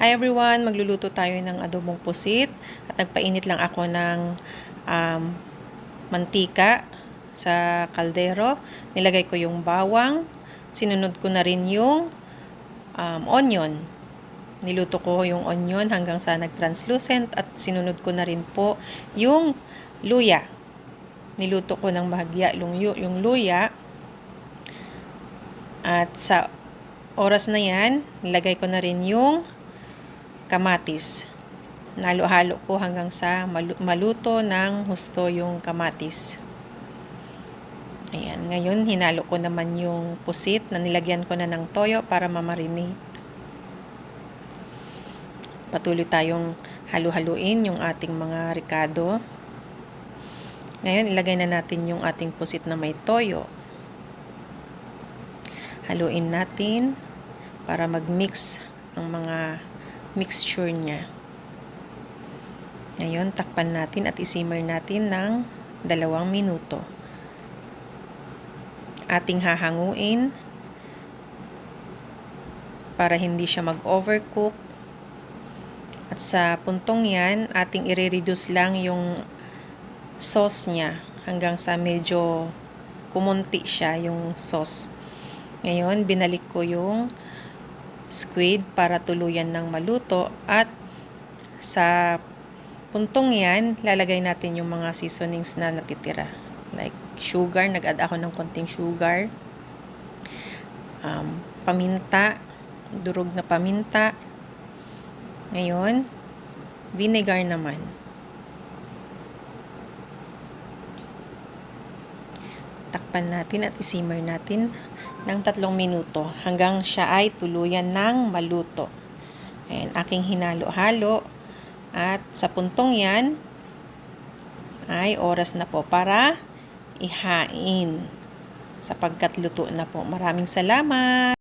Hi everyone! Magluluto tayo ng adobong pusit at nagpainit lang ako ng mantika sa kaldero. Nilagay ko yung bawang, sinunod ko na rin yung onion. Niluto ko yung onion hanggang sa nag-translucent at sinunod ko na rin po yung luya. Niluto ko ng bahagya yung luya at sa oras na yan, nilagay ko na rin yung kamatis. Nalo-halo ko hanggang sa maluto ng husto yung kamatis. Ayan, ngayon hinalo ko naman yung pusit na nilagyan ko na ng toyo para mamarinate. Patuloy tayong halu-haluin yung ating mga ricado. Ngayon ilagay na natin yung ating pusit na may toyo. Haluin natin para mag-mix ang mga mixture niya. Ngayon, takpan natin at isimmer natin ng 2 minuto. Ating hahanguin para hindi siya mag-overcook. At sa puntong yan, ating i-reduce lang yung sauce niya hanggang sa medyo kumunti siya yung sauce. Ngayon, binalik ko yung squid para tuluyan ng maluto at sa puntong yan, lalagay natin yung mga seasonings na natitira. Like sugar, nag-add ako ng konting sugar. Paminta, durog na paminta. Ngayon, vinegar naman. Takpan natin at isimmer natin ng 3 minuto hanggang siya ay tuluyan ng maluto. Ayan, aking hinalo-halo. At sa puntong yan, ay oras na po para ihain sapagkat luto na po. Maraming salamat!